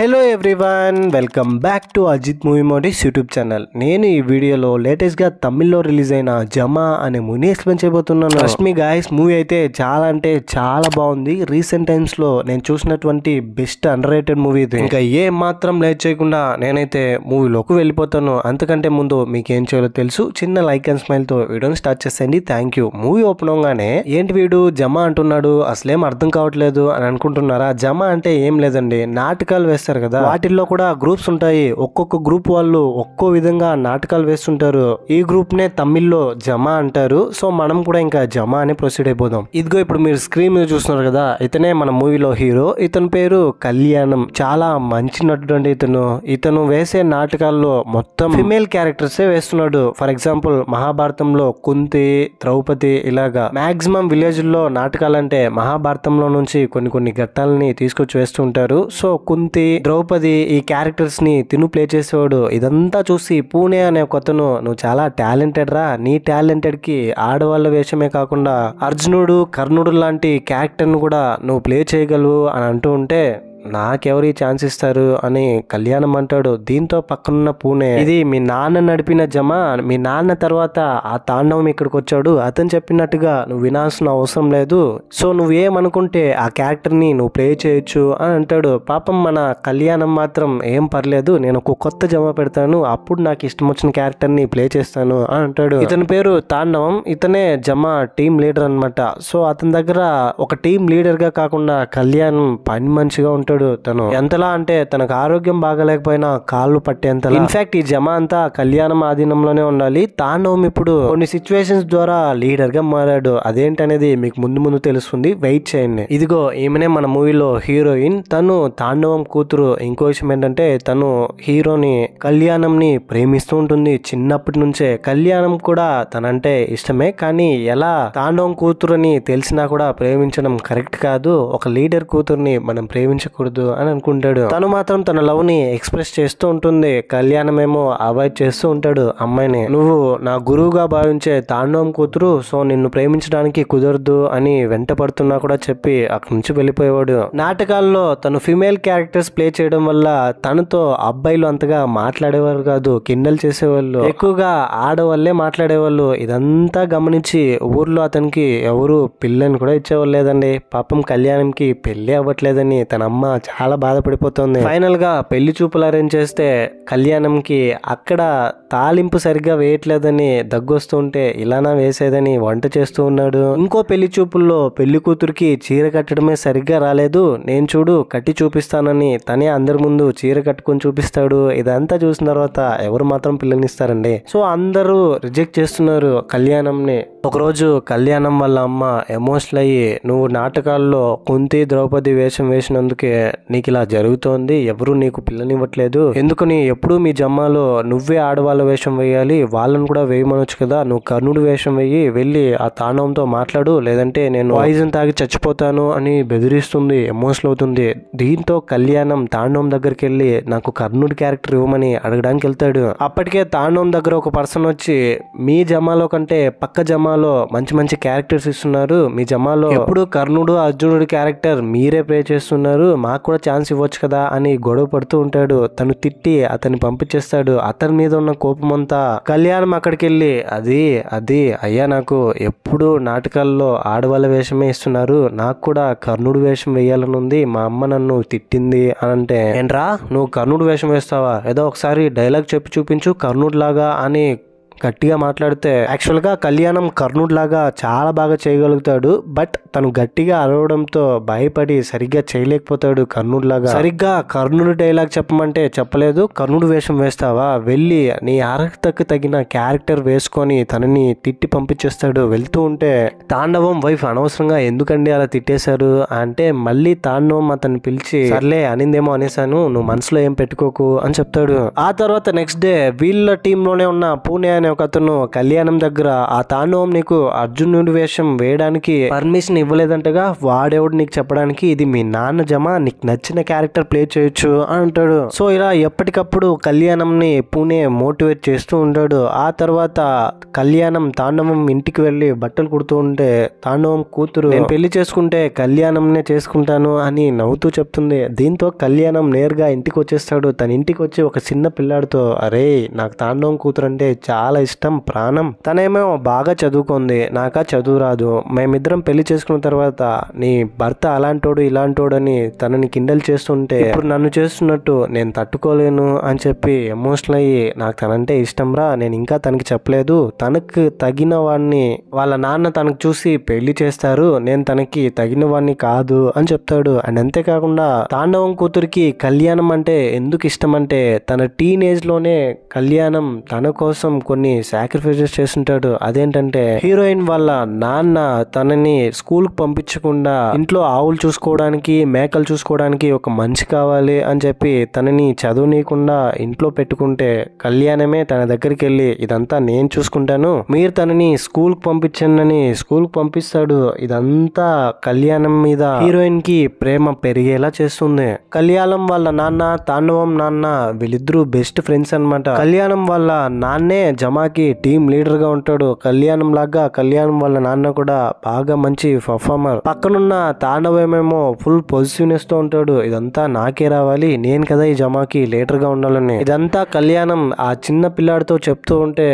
Hello everyone, welcome back to Ajith movie మోడీస్ YouTube channel. నేను ఈ వీడియోలో లేటెస్ట్గా తమిళ్లో రిలీజ్ అయిన జమా అనే మూవీని ఎక్స్ప్లెయిన్ చేయబోతున్నాను. ట్రస్ట్ మీ గాయ్స్, మూవీ అయితే చాలా అంటే చాలా బాగుంది. రీసెంట్ టైమ్స్లో నేను చూసినటువంటి బెస్ట్ అండర్ రేటెడ్ మూవీ ఇది. ఇంకా ఏం మాత్రం లేట్ చేయకుండా నేనైతే మూవీలోకి వెళ్ళిపోతాను. అంతకంటే ముందు మీకు ఏం చేయాలో తెలుసు, చిన్న లైక్ అండ్ స్మైల్తో వీడియోని స్టార్ట్ చేసేయండి. Thank you. మూవీ ఓపెన్ అవగానే ఏంటి వీడు జమా అంటున్నాడు, అసలేం అర్థం కావట్లేదు అని అనుకుంటున్నారా? జమా అంటే ఏం లేదండి, నాటకాలు వేస్తారు కదా, వాటిల్లో కూడా గ్రూప్స్ ఉంటాయి. ఒక్కొక్క గ్రూప్ వాళ్ళు ఒక్కో విధంగా నాటకాలు వేస్తుంటారు. ఈ గ్రూప్ నే తమిళ్లో జమా అంటారు. సో మనం కూడా ఇంకా జమా అని ప్రొసీడ్ అయిపోదాం. ఇదిగో ఇప్పుడు మీరు స్క్రీన్ మీద చూస్తున్నారు కదా, ఇతనే మన మూవీలో హీరో. ఇతని పేరు కళ్యాణం. చాలా మంచి నటుడు అండి ఇతను వేసే నాటకాల్లో మొత్తం ఫిమేల్ క్యారెక్టర్సే వేస్తున్నాడు. ఫర్ ఎగ్జాంపుల్ మహాభారతంలో కుంతి, ద్రౌపది, ఇలాగా మాక్సిమం విలేజ్ లో నాటకాలంటే మహాభారతంలో నుంచి కొన్ని ఘట్టాలని తీసుకొచ్చి వేస్తుంటారు. సో కుంతి, ద్రౌపది ఈ క్యారెక్టర్స్ ని తిను ప్లే చేసేవాడు. ఇదంతా చూసి పూణే అనే కొత్తను, నువ్వు చాలా టాలెంటెడ్ రా, నీ టాలెంటెడ్ కి ఆడవాళ్ళ వేషమే కాకుండా అర్జునుడు, కర్ణుడు లాంటి క్యారెక్టర్ ను కూడా నువ్వు ప్లే చేయగలవు అని అంటూ ఉంటే నాకెవరి ఛాన్స్ ఇస్తారు అని కళ్యాణం అంటాడు. దీంతో పక్కనున్న పూణే, ఇది మీ నాన్న నడిపిన జమా, మీ నాన్న తర్వాత ఆ తాండవం ఇక్కడికి వచ్చాడు, అతను చెప్పినట్టుగా నువ్వు వినాల్సిన అవసరం లేదు. సో నువ్వేమనుకుంటే ఆ క్యారెక్టర్ ని నువ్వు ప్లే చేయొచ్చు అని అంటాడు. పాపం మన కళ్యాణం మాత్రం ఏం పర్లేదు, నేను ఒక కొత్త జమా పెడతాను, అప్పుడు నాకు ఇష్టం వచ్చిన క్యారెక్టర్ ని ప్లే చేస్తాను అని అంటాడు. ఇతని పేరు తాండవం. ఇతనే జమా టీమ్ లీడర్ అనమాట. సో అతని దగ్గర ఒక టీమ్ లీడర్ గా కాకుండా కళ్యాణం పని మంచిగా ఉంటాడు. తను ఎంతలా అంటే తనకు ఆరోగ్యం బాగాలేకపోయినా కాళ్ళు పట్టేంతలా. ఇన్ఫాక్ట్ ఈ జమా అంతా కళ్యాణం ఆధీనంలోనే ఉండాలి. తాండవం ఇప్పుడు కొన్ని సిచ్యువేషన్స్ ద్వారా లీడర్ గా మారాడు. అదేంటనేది మీకు ముందు తెలుస్తుంది, వెయిట్ చేయండి. ఇదిగో ఈమెనే మన మూవీలో హీరోయిన్. తను తాండవం కూతురు. ఇంకో విషయం ఏంటంటే తను హీరోని కళ్యాణం ని ప్రేమిస్తూ ఉంటుంది చిన్నప్పటి నుంచే. కళ్యాణం కూడా తనంటే ఇష్టమే, కానీ ఎలా తాండవం కూతురు అని తెలిసినా కూడా ప్రేమించడం కరెక్ట్ కాదు. ఒక లీడర్ కూతురుని మనం ప్రేమించకూడదు అని అనుకుంటాడు. తను మాత్రం తన లవ్ ని ఎక్స్ప్రెస్ చేస్తూ ఉంటుంది. కళ్యాణం ఏమో అవాయిడ్ చేస్తూ ఉంటాడు అమ్మాయిని. నువ్వు నా గురువుగా భావించే తాండవం కూతురు, సో నిన్ను ప్రేమించడానికి కుదరదు అని వెంట పడుతున్నా కూడా చెప్పి అక్కడి నుంచి వెళ్ళిపోయేవాడు. నాటకాల్లో తను ఫిమేల్ క్యారెక్టర్స్ ప్లే చేయడం వల్ల తనతో అబ్బాయిలు అంతగా మాట్లాడేవారు కాదు, కిండల్ చేసేవాళ్ళు, ఎక్కువగా ఆడవాళ్లే మాట్లాడేవాళ్ళు. ఇదంతా గమనించి ఊర్లో అతనికి ఎవరు పిల్లని కూడా ఇచ్చేవాళ్ళు లేదండి. పాపం కళ్యాణంకి పెళ్లి అవ్వట్లేదని తన అమ్మ చాలా బాధపడిపోతుంది. ఫైనల్ గా పెళ్లి చూపులు అరేంజ్ చేస్తే కళ్యాణంకి అక్కడ తాలింపు సరిగ్గా వేయట్లేదని దగ్గొస్తుంటే ఇలానా వేసేదని వంట చేస్తూ ఉన్నాడు. ఇంకో పెళ్లి చూపుల్లో పెళ్లి కూతురికి చీర కట్టడమే సరిగ్గా రాలేదు, నేను చూడు కట్టి చూపిస్తానని తనే అందరి ముందు చీర కట్టుకొని చూపిస్తాడు. ఇదంతా చూసిన తర్వాత ఎవరు మాత్రం పిల్లనిస్తారండి. సో అందరూ రిజెక్ట్ చేస్తున్నారు కళ్యాణంని. ఒకరోజు కళ్యాణం వాళ్ళ అమ్మ ఎమోషనల్ అయ్యి, నువ్వు నాటకాల్లో కుంతి, ద్రౌపది వేషం వేసినందుకే నీకు ఇలా జరుగుతోంది, ఎవరు నీకు పిల్లనివ్వట్లేదు, ఎందుకని ఎప్పుడు మీ జమ్మాలో నువ్వే ఆడవాళ్ళ వేషం వేయాలి, వాళ్ళని కూడా వేయమనొచ్చు కదా, నువ్వు కర్ణుడు వేషం వేయి, వెళ్ళి ఆ తాండవంతో మాట్లాడు, లేదంటే నేను పాయిజన్ తాగి చచ్చిపోతాను అని బెదిరిస్తుంది. ఎమోషనల్ అవుతుంది. దీంతో కళ్యాణం తాండవం దగ్గరికి వెళ్ళి నాకు కర్ణుడి క్యారెక్టర్ ఇవ్వమని అడగడానికి వెళ్తాడు. అప్పటికే తాండవం దగ్గర ఒక పర్సన్ వచ్చి, మీ జమాలో కంటే పక్క జమాలో మంచి క్యారెక్టర్స్ ఇస్తున్నారు, మీ జమాలో ఎప్పుడు కర్ణుడు, అర్జునుడి క్యారెక్టర్ మీరే ప్లే చేస్తున్నారు, మాకు కూడా ఛాన్స్ ఇవ్వచ్చు కదా అని గొడవ పడుతూ ఉంటాడు. తను తిట్టి అతన్ని పంపించేస్తాడు. అతని మీద ఉన్న కోపమంతా కళ్యాణం అక్కడికి వెళ్ళి, అది అయ్యా, నాకు ఎప్పుడు నాటకాల్లో ఆడవాళ్ళ వేషమే ఇస్తున్నారు, నాకు కూడా కర్ణుడు వేషం వేయాలని ఉంది, మా అమ్మ నన్ను తిట్టింది అని అంటే, ఏంట్రా నువ్వు కర్ణుడు వేషం వేస్తావా, ఏదో ఒకసారి డైలాగ్ చెప్పి చూపించు కర్ణుడు లాగా అని గట్టిగా మాట్లాడితే, యాక్చువల్ గా కళ్యాణం కర్ణుడు లాగా చాలా బాగా చేయగలుగుతాడు, బట్ తను గట్టిగా అరవడంతో భయపడి సరిగ్గా చేయలేకపోతాడు కర్ణుడు లాగా. సరిగ్గా కర్ణుడు డైలాగ్ చెప్పమంటే చెప్పలేదు. కర్ణుడు వేషం వేస్తావా, వెళ్ళి నీ అర్హతకు తగిన క్యారెక్టర్ వేసుకొని తనని తిట్టి పంపించేస్తాడు. వెళ్తూ ఉంటే తాండవం వైఫ్ అనవసరంగా ఎందుకండి అలా తిట్టేశారు అంటే, మళ్ళీ తాండవం అతన్ని పిలిచి, సర్లే అనిందేమో అనేసాను, నువ్వు మనసులో ఏం పెట్టుకోకు అని చెప్తాడు. ఆ తర్వాత నెక్స్ట్ డే వీళ్ళ టీమ్ లోనే ఉన్న పూణే అనే ఒక అతను కళ్యాణం దగ్గర ఆ తాండవం నీకు అర్జునుడి వేషం వేయడానికి పర్మిషన్ ఇవ్వలేదంటగా, వాడేవాడు నీకు చెప్పడానికి ఇది మీ నాన్న జమ, నీకు నచ్చిన క్యారెక్టర్ ప్లే చేయొచ్చు అని అంటాడు. సో ఇలా ఎప్పటికప్పుడు కళ్యాణంని పూణే మోటివేట్ చేస్తూ ఉంటాడు. ఆ తర్వాత కళ్యాణం తాండవం ఇంటికి వెళ్ళి బట్టలు కుడుతూ ఉంటే తాండవం కూతురు నేను పెళ్లి చేసుకుంటే కళ్యాణంనే చేసుకుంటాను అని నవ్వుతూ చెప్తుంది. దీంతో కళ్యాణం నేరుగా ఇంటికి వచ్చేస్తాడు. తన ఇంటికి వచ్చి ఒక చిన్న పిల్లాడితో, అరే నాకు తాండవం కూతురు అంటే చాలా ఇష్టం, ప్రాణం. తనేమో బాగా చదువుకుంది, నాకా చదువు రాదు. మేమిద్దరం పెళ్లి చేసుకున్న తర్వాత నీ భర్త అలాంటోడు ఇలాంటోడు అని తనని కిండల్ చేస్తుంటే ఇప్పుడు నన్ను చేస్తున్నట్టు నేను తట్టుకోలేను అని చెప్పి ఎమోషనల్ అయ్యి, నాకు తనంటే ఇష్టం రా, నేను ఇంకా తనకి చెప్పలేదు, తనకు తగిన వాడిని వాళ్ళ నాన్న తనకు చూసి పెళ్లి చేస్తారు, నేను తనకి తగిన వాడిని కాదు అని చెప్తాడు. అండ్ అంతేకాకుండా తాండవం కూతురికి కళ్యాణం అంటే ఎందుకు ఇష్టం అంటే తన టీనేజ్ లోనే కళ్యాణం తన కోసం కొన్ని సాక్రిఫైసెస్ చేస్తుంటాడు. అదేంటంటే హీరోయిన్ వాళ్ళ నాన్న తనని స్కూల్ కు పంపించకుండా ఇంట్లో ఆవులు చూసుకోవడానికి మేకలు చూసుకోవడానికి ఒక మనిషి కావాలి అని చెప్పి తనని చదువునీయకుండా ఇంట్లో పెట్టుకుంటే కళ్యాణమే తన దగ్గరికి వెళ్ళి ఇదంతా నేను చూసుకుంటాను, మీరు తనని స్కూల్ కు పంపించండి స్కూల్ కు పంపిస్తాడు. ఇదంతా కళ్యాణం మీద హీరోయిన్ కి ప్రేమ పెరిగేలా చేస్తుంది. కళ్యాణం వాళ్ళ నాన్న తాండవం నాన్న వీళ్ళిద్దరూ బెస్ట్ ఫ్రెండ్స్ అన్నమాట. కళ్యాణం వాళ్ళ నాన్నే జమాకి టీమ్ లీడర్ గా ఉంటాడు. కళ్యాణం లాగా కళ్యాణం వాళ్ళ నాన్న కూడా బాగా మంచి పర్ఫార్మర్. పక్కనున్న తాండవమేమో ఫుల్ పొజిటివ్నెస్ తో ఉంటాడు, ఇదంతా నాకే రావాలి, నేను కదా ఈ జమాకి లీడర్ గా ఉండాలని. ఇదంతా కళ్యాణం ఆ చిన్న పిల్లాడితో చెప్తూ ఉంటే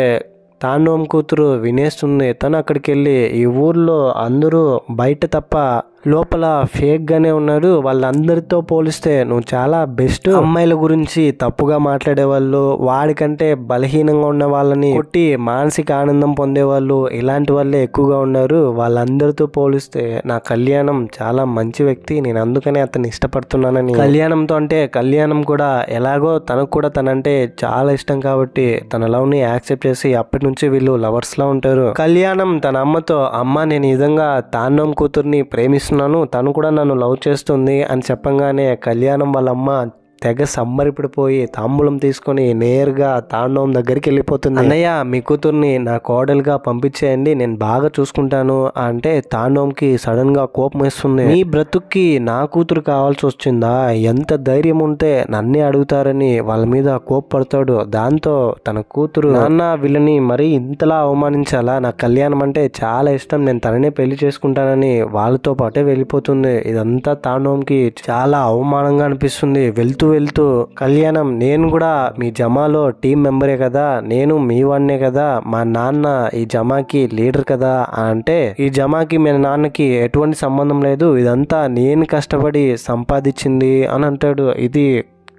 తాండవం కూతురు వినేస్తుంది. తను అక్కడికి వెళ్ళి ఈ ఊర్లో అందరూ బయట తప్ప లోపల ఫేక్ గానే ఉన్నారు, వాళ్ళందరితో పోలిస్తే నువ్వు చాలా బెస్ట్, అమ్మాయిల గురించి తప్పుగా మాట్లాడేవాళ్ళు, వాడికంటే బలహీనంగా ఉన్న వాళ్ళని కొట్టి మానసిక ఆనందం పొందేవాళ్ళు ఇలాంటి వాళ్ళే ఎక్కువగా ఉన్నారు, వాళ్ళందరితో పోలిస్తే నా కళ్యాణం చాలా మంచి వ్యక్తి, నేను అందుకనే అతన్ని ఇష్టపడుతున్నానని కళ్యాణంతో అంటే కళ్యాణం కూడా ఎలాగో తనకు కూడా తనంటే చాలా ఇష్టం కాబట్టి తన లవ్ ని యాక్సెప్ట్ చేసి అప్పటి నుంచి వీళ్ళు లవర్స్ లా ఉంటారు. కళ్యాణం తన అమ్మతో, అమ్మ నేను ఈ విధంగా తాండవం కూతుర్ని ప్రేమిస్తున్నాను, తను కూడా నన్ను లవ్ చేస్తుంది అని చెప్పంగానే కళ్యాణం వాళ్ళ అమ్మ తెగ సమ్మరిపడిపోయి తాంబూలం తీసుకొని నేరుగా తాండవం దగ్గరికి వెళ్ళిపోతుంది. అన్నయ్య మీ కూతుర్ని నా కోడలుగా పంపించేయండి, నేను బాగా చూసుకుంటాను అంటే తాండవంకి సడన్ గా కోపం వేస్తుంది. మీ బ్రతుక్కి నా కూతురు కావాల్సి వచ్చిందా, ఎంత ధైర్యం ఉంటే నన్నే అడుగుతారని వాళ్ళ మీద కోపపడతాడు. దాంతో తన కూతురు, నాన్న వీళ్ళని మరీ ఇంతలా అవమానించాలా, నాకు కళ్యాణం అంటే చాలా ఇష్టం, నేను తననే పెళ్లి చేసుకుంటానని వాళ్ళతో పాటే వెళ్ళిపోతుంది. ఇదంతా తాండవంకి చాలా అవమానంగా అనిపిస్తుంది. వెళ్తూ కళ్యాణం నేను కూడా మీ జమాలో టీం మెంబరే కదా, నేను మీ వాడినే కదా, మా నాన్న ఈ జమాకి లీడర్ కదా అంటే ఈ జమాకి మీ నాన్నకి ఎటువంటి సంబంధం లేదు, ఇదంతా నేను కష్టపడి సంపాదించింది అని అంటాడు. ఇది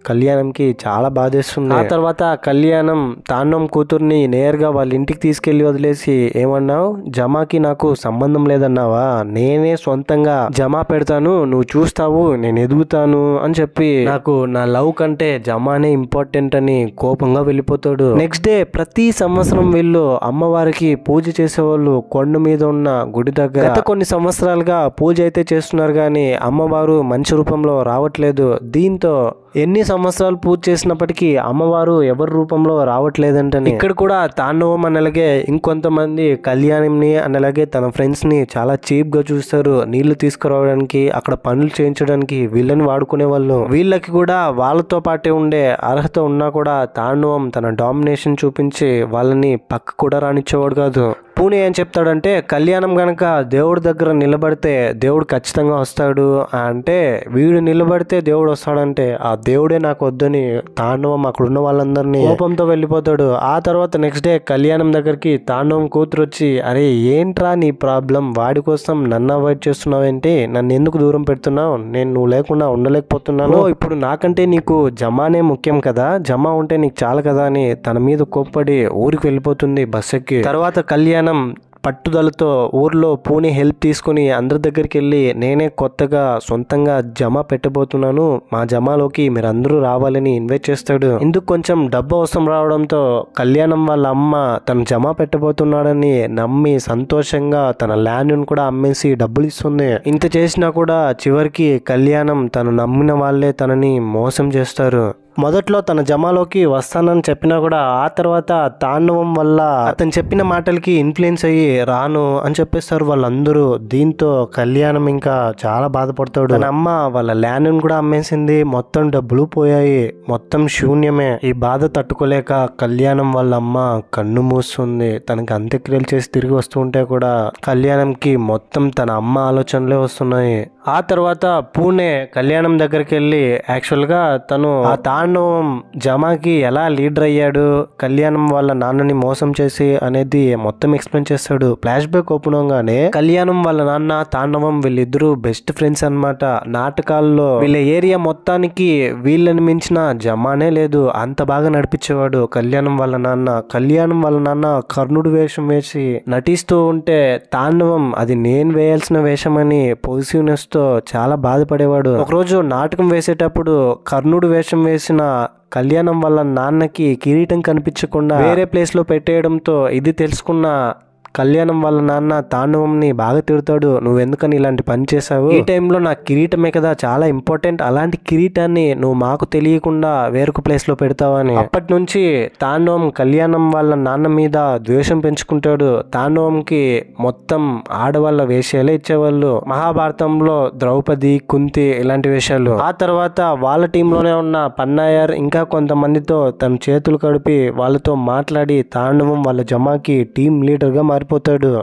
కళ్యాణంకి చాలా బాధేస్తుంది. ఆ తర్వాత కళ్యాణం తాండవం కూతుర్ని నేరుగా వాళ్ళ ఇంటికి తీసుకెళ్లి వదిలేసి, ఏమన్నావు, జమాకి నాకు సంబంధం లేదన్నావా, నేనే సొంతంగా జమా పెడతాను, నువ్వు చూస్తావు నేను ఎదుగుతాను అని చెప్పి నాకు నా లవ్ కంటే జమానే ఇంపార్టెంట్ అని కోపంగా వెళ్ళిపోతాడు. నెక్స్ట్ డే ప్రతి సంవత్సరం వీళ్ళు అమ్మవారికి పూజ చేసేవాళ్ళు కొండ మీద ఉన్న గుడి దగ్గర. గత కొన్ని సంవత్సరాలుగా పూజ అయితే చేస్తున్నారు కానీ అమ్మవారు మనిషి రూపంలో రావట్లేదు. దీంతో ఎన్ని సంవత్సరాలు పూజ చేసినప్పటికీ అమ్మవారు ఎవరి రూపంలో రావట్లేదంటని ఇక్కడ కూడా తాండవం అనలాగే ఇంకొంతమంది కళ్యాణిని అనలాగే తన ఫ్రెండ్స్ ని చాలా చీప్ గా చూస్తారు. నీళ్లు తీసుకురావడానికి అక్కడ పనులు చేయించడానికి వీళ్ళని వాడుకునే వాళ్ళు. వీళ్ళకి కూడా వాళ్ళతో పాటే ఉండే అర్హత ఉన్నా కూడా తాండవం తన డామినేషన్ చూపించి వాళ్ళని పక్క కూడా రానిచ్చేవాడు కాదు. పూణే ఏం చెప్తాడంటే కళ్యాణం గనక దేవుడి దగ్గర నిలబడితే దేవుడు ఖచ్చితంగా వస్తాడు అంటే, వీడు నిలబడితే దేవుడు వస్తాడంటే ఆ దేవుడే నాకు వద్దని తాండవం అక్కడున్న వాళ్ళందరినీ కోపంతో వెళ్ళిపోతాడు. ఆ తర్వాత నెక్స్ట్ డే కళ్యాణం దగ్గరికి తాండవం కూతురు వచ్చి, అరే ఏంట్రా నీ ప్రాబ్లం, వాడి కోసం నన్ను అవాయిడ్ చేస్తున్నావేంటి, నన్ను ఎందుకు దూరం పెడుతున్నావు, నేను నువ్వు లేకుండా ఉండలేకపోతున్నాను, ఇప్పుడు నాకంటే నీకు జమానే ముఖ్యం కదా, జమా ఉంటే నీకు చాలు కదా అని తన మీద కోప్పడి ఊరికి వెళ్ళిపోతుంది బస్ ఎక్కి. తర్వాత కళ్యాణం పట్టుదలతో ఊర్లో పూణే హెల్ప్ తీసుకుని అందరి దగ్గరికి వెళ్ళి, నేనే కొత్తగా సొంతంగా జమా పెట్టబోతున్నాను, మా జమాలోకి మీరందరూ రావాలని ఇన్వైట్ చేస్తాడు. ఇందుకు కొంచెం డబ్బు అవసరం రావడంతో కళ్యాణం వాళ్ళ అమ్మ తను జమా పెట్టబోతున్నాడని నమ్మి సంతోషంగా తన ల్యాండ్ కూడా అమ్మేసి డబ్బులు ఇస్తుంది. ఇంత చేసినా కూడా చివరికి కళ్యాణం తను నమ్మిన వాళ్ళే తనని మోసం చేస్తారు. మొదట్లో తన జమాలోకి వస్తానని చెప్పినా కూడా ఆ తర్వాత తాండవం వల్ల అతను చెప్పిన మాటలకి ఇన్ఫ్లుయెన్స్ అయ్యి రాను అని చెప్పేస్తారు వాళ్ళందరూ. దీంతో కళ్యాణం ఇంకా చాలా బాధపడతాడు. తన అమ్మ వాళ్ళ ల్యాండ్ కూడా అమ్మేసింది, మొత్తం డబ్బులు పోయాయి, మొత్తం శూన్యమే. ఈ బాధ తట్టుకోలేక కళ్యాణం వాళ్ళ అమ్మ కన్ను మూస్తుంది. తనకి అంత్యక్రియలు చేసి తిరిగి వస్తూ ఉంటే కూడా కళ్యాణంకి మొత్తం తన అమ్మ ఆలోచనలే వస్తున్నాయి. ఆ తర్వాత పూణే కళ్యాణం దగ్గరికి వెళ్ళి యాక్చువల్గా తను ఆ తాండవం జమాకి ఎలా లీడర్ అయ్యాడు, కళ్యాణం వాళ్ళ నాన్నని మోసం చేసి అనేది మొత్తం ఎక్స్ప్లెయిన్ చేస్తాడు. ఫ్లాష్ బ్యాక్ ఓపెన్ అవగానే కళ్యాణం వాళ్ళ నాన్న తాండవం వీళ్ళిద్దరూ బెస్ట్ ఫ్రెండ్స్ అన్నమాట. నాటకాల్లో వీళ్ళ ఏరియా మొత్తానికి వీళ్ళని మించిన జమానే లేదు, అంత బాగా నడిపించేవాడు కళ్యాణం వాళ్ళ నాన్న. కళ్యాణం వాళ్ళ నాన్న కర్ణుడు వేషం వేసి నటిస్తూ ఉంటే తాండవం అది నేను వేయాల్సిన వేషం అని పాజిటివ్నెస్ తో చాలా బాధపడేవాడు. ఒకరోజు నాటకం వేసేటప్పుడు కర్ణుడు వేషం వేసిన కళ్యాణం వాళ్ళ నాన్నకి కిరీటం కనిపించకుండా వేరే ప్లేస్ లో పెట్టేయడంతో ఇది తెలుసుకున్న కళ్యాణం వాళ్ళ నాన్న తాండవంని బాగా తిడతాడు, నువ్వెందుకని ఇలాంటి పని చేసావు, ఈ టైంలో నా కిరీటమే కదా చాలా ఇంపార్టెంట్, అలాంటి కిరీటాన్ని నువ్వు మాకు తెలియకుండా వేరొక ప్లేస్ లో పెడతావని. అప్పటి నుంచి తాండవం కళ్యాణం వాళ్ళ నాన్న మీద ద్వేషం పెంచుకుంటాడు. తాండవంకి మొత్తం ఆడవాళ్ళ వేషాలే ఇచ్చేవాళ్ళు. మహాభారతంలో ద్రౌపది, కుంతి ఇలాంటి వేషాలు. ఆ తర్వాత వాళ్ళ టీంలోనే ఉన్న పన్నాయర్ ఇంకా కొంతమందితో తన చేతులు కడిపి వాళ్ళతో మాట్లాడి తాండవం వాళ్ళ జమాకి టీం లీడర్ గా మారిపోతాడు.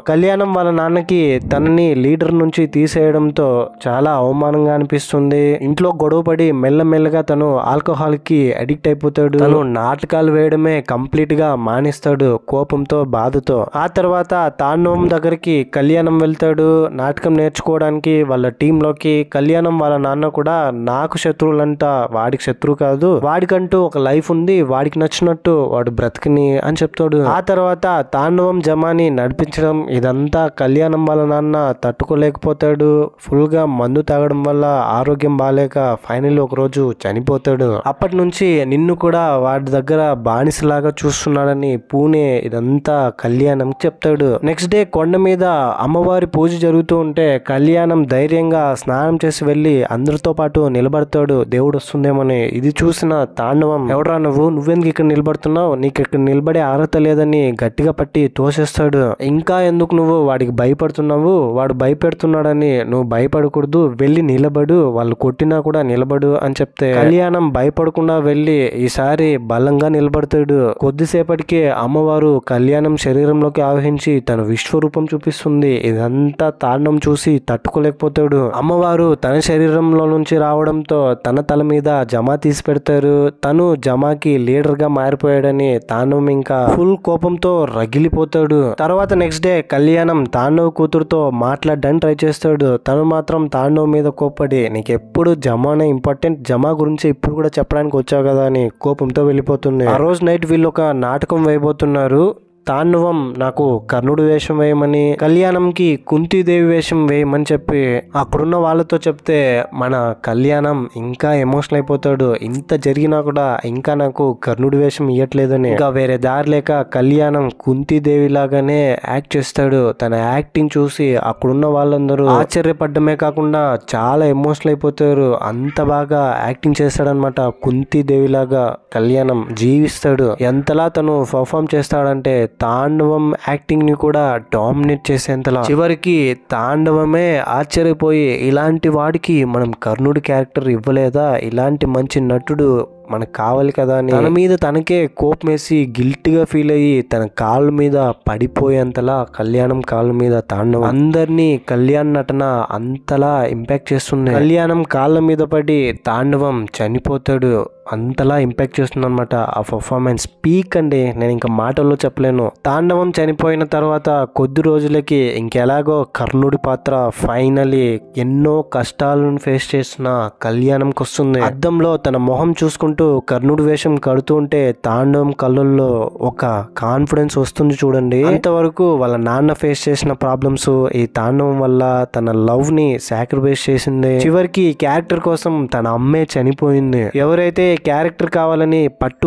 కళ్యాణం వాళ్ళ నాన్నకి తనని లీడర్ నుంచి తీసేయడంతో చాలా అవమానంగా అనిపిస్తుంది. ఇంట్లో గొడవపడి మెల్లమెల్లగా తను ఆల్కహాల్ కి అడిక్ట్ అయిపోతాడు. తను నాటకాలు వేయడమే కంప్లీట్ గా మానేస్తాడు కోపంతో, బాధతో. ఆ తర్వాత తాండవం దగ్గరికి కళ్యాణం వెళ్తాడు నాటకం నేర్చుకోవడానికి వాళ్ళ టీంలోకి. కళ్యాణం వాళ్ళ నాన్న కూడా నాకు శత్రువులంట, వాడికి శత్రువు కాదు, వాడికంటూ ఒక లైఫ్ ఉంది, వాడికి నచ్చినట్టు వాడు బ్రతికిని అని చెప్తాడు. ఆ తర్వాత తాండవం జమాని నడిపించడం ఇదంతా కళ్యాణం వాళ్ళ నాన్న తట్టుకోలేకపోతాడు. ఫుల్ గా మందు తాగడం వల్ల ఆరోగ్యం బాలేక ఫైనల్ ఒక రోజు చనిపోతాడు. అప్పటి నుంచి నిన్ను కూడా వాడి దగ్గర బానిసలాగా చూస్తున్నాడని పూణే ఇదంతా కళ్యాణం చెప్తాడు. నెక్స్ట్ డే కొండ మీద అమ్మవారి పూజ జరుగుతూ ఉంటే కళ్యాణం ధైర్యంగా స్నానం చేసి వెళ్లి అందరితో పాటు నిలబడతాడు దేవుడు వస్తుందేమని. ఇది చూసిన తాండవం, ఎవడ్రా నువ్వెందుకు ఇక్కడ నిలబడుతున్నావు, నీకు ఇక్కడ నిలబడే అర్హత లేదని గట్టిగా పట్టి తోసేస్తాడు. ఇంకా ఎందుకు నువ్వు వాడికి భయపడుతున్నావు, వాడు భయపెడుతున్నాడని నువ్వు భయపడకూడదు, వెళ్ళి నిలబడు, వాళ్ళు కొట్టినా కూడా నిలబడు అని చెప్తే కళ్యాణం భయపడకుండా వెళ్ళి ఈసారి బలంగా నిలబడతాడు. కొద్దిసేపటికే అమ్మవారు కళ్యాణం శరీరంలోకి ఆవహించి తన విశ్వరూపం చూపిస్తుంది. ఇదంతా తాండవం చూసి తట్టుకోలేకపోతాడు. అమ్మవారు తన శరీరంలో నుంచి రావడంతో తన తల మీద జమా తీసి పెడతారు. తను జమాకి లీడర్ గా మారిపోయాడని తాండవం ఇంకా ఫుల్ కోపంతో రగిలిపోతాడు. తర్వాత నెక్స్ట్ డే కళ్యాణం తాండవ్ కూతురుతో మాట్లాడడానికి ట్రై చేస్తాడు. తను మాత్రం తాండవ్ మీద కోప్పడి నీకు ఎప్పుడు జమానే ఇంపార్టెంట్, జమా గురించి ఇప్పుడు కూడా చెప్పడానికి వచ్చావు కదా అని కోపంతో వెళ్ళిపోతుంది. ఆ రోజు నైట్ వీళ్ళు ఒక నాటకం వేయబోతున్నారు. తాండవం నాకు కర్ణుడు వేషం వేయమని, కళ్యాణంకి కుంతీదేవి వేషం వేయమని చెప్పి అక్కడున్న వాళ్ళతో చెప్తే మన కళ్యాణం ఇంకా ఎమోషనల్ అయిపోతాడు. ఇంత జరిగినా కూడా ఇంకా నాకు కర్ణుడి వేషం ఇవ్వట్లేదని. ఇంకా వేరే దారి లేక కళ్యాణం కుంతీదేవి లాగానే యాక్ట్ చేస్తాడు. తన యాక్టింగ్ చూసి అక్కడున్న వాళ్ళందరూ ఆశ్చర్యపడ్డమే కాకుండా చాలా ఎమోషనల్ అయిపోతారు. అంత బాగా యాక్టింగ్ చేస్తాడనమాట. కుంతీదేవి లాగా కళ్యాణం జీవిస్తాడు. ఎంతలా తను పర్ఫామ్ చేస్తాడంటే తాండవం యాక్టింగ్ ని కూడా డామినేట్ చేసేంతలా. చివరికి తాండవమే ఆశ్చర్యపోయి ఇలాంటి వాడికి మనం కర్ణుడి క్యారెక్టర్ ఇవ్వలేదా, ఇలాంటి మంచి నటుడు మనకు కావాలి కదా అని తన మీద తనకే కోపమేసి గిల్ట్గా ఫీల్ అయ్యి తన కాళ్ళ మీద పడిపోయేంతలా కళ్యాణం కాళ్ళ మీద తాండవం అందరినీ కళ్యాణ్ నటన అంతలా ఇంపాక్ట్ చేస్తుంది. కళ్యాణం కాళ్ళ మీద పడి తాండవం చనిపోతాడు. అంతలా ఇంపాక్ట్ చేస్తుంది అనమాట ఆ పర్ఫార్మెన్స్. పీక్ అండి, నేను ఇంకా మాటల్లో చెప్పలేను. తాండవం చనిపోయిన తర్వాత కొద్ది రోజులకి ఇంకెలాగో కర్ణుడి పాత్ర ఫైనలీ ఎన్నో కష్టాలను ఫేస్ చేస్తున్న కళ్యాణంకి వస్తుంది. అద్దంలో తన మొహం చూసుకుంటూ కర్ణుడి వేషం కడుతూ ఉంటే తాండవం కళ్ళల్లో ఒక కాన్ఫిడెన్స్ వస్తుంది చూడండి. అంతవరకు వాళ్ళ నాన్న ఫేస్ చేసిన ప్రాబ్లమ్స్ ఈ తాండవం వల్ల తన లవ్ ని సాక్రిఫైస్ చేసింది. చివరికి ఈ క్యారెక్టర్ కోసం తన అమ్మే చనిపోయింది. ఎవరైతే క్యారెక్టర్ కావాలని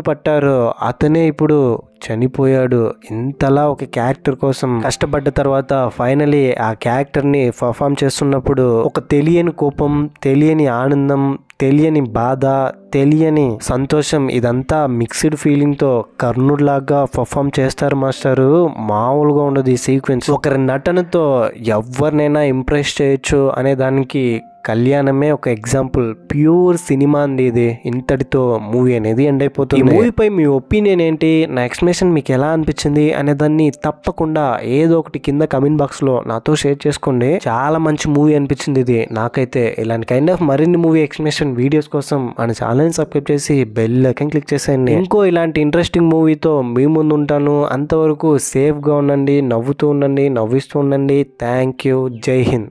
పట్టారో అతనే ఇప్పుడు చనిపోయాడు. ఇంతలా ఒక క్యారెక్టర్ కోసం కష్టపడ్డ తర్వాత ఫైనలీ ఆ క్యారెక్టర్ ని పర్ఫామ్ చేస్తున్నప్పుడు ఒక తెలియని కోపం, తెలియని ఆనందం, తెలియని బాధ, తెలియని సంతోషం, ఇదంతా మిక్స్డ్ ఫీలింగ్ తో కర్ణుడు లాగా పర్ఫామ్ చేస్తారు మాస్టర్. మామూలుగా ఉండదు ఈ సీక్వెన్స్. ఒకరి నటనతో ఎవరినైనా ఇంప్రెస్ చేయొచ్చు అనే దానికి కళ్యాణమే ఒక ఎగ్జాంపుల్. ప్యూర్ సినిమా అండి ఇది. ఇంతటితో మూవీ అనేది ఎండ్ అయిపోతుంది. ఈ మూవీపై మీ ఒపీనియన్ ఏంటి, నా ఎక్స్ప్లెనేషన్ మీకు ఎలా అనిపించింది అనే దాన్ని తప్పకుండా ఏదో ఒకటి కింద కమెంట్ బాక్స్ లో నాతో షేర్ చేసుకోండి. చాలా మంచి మూవీ అనిపించింది ఇది నాకైతే. ఇలాంటి కైండ్ ఆఫ్ మరిన్ని మూవీ ఎక్స్ప్లెనేషన్ వీడియోస్ కోసం మన ఛానల్ ని సబ్స్క్రైబ్ చేసి బెల్ ఐకాన్ క్లిక్ చేసేయండి. ఇంకో ఇలాంటి ఇంట్రెస్టింగ్ మూవీతో మీ ముందు ఉంటాను. అంతవరకు సేఫ్ గా ఉండండి, నవ్వుతూ ఉండండి, నవ్విస్తూ ఉండండి. Thank you. జై హింద్.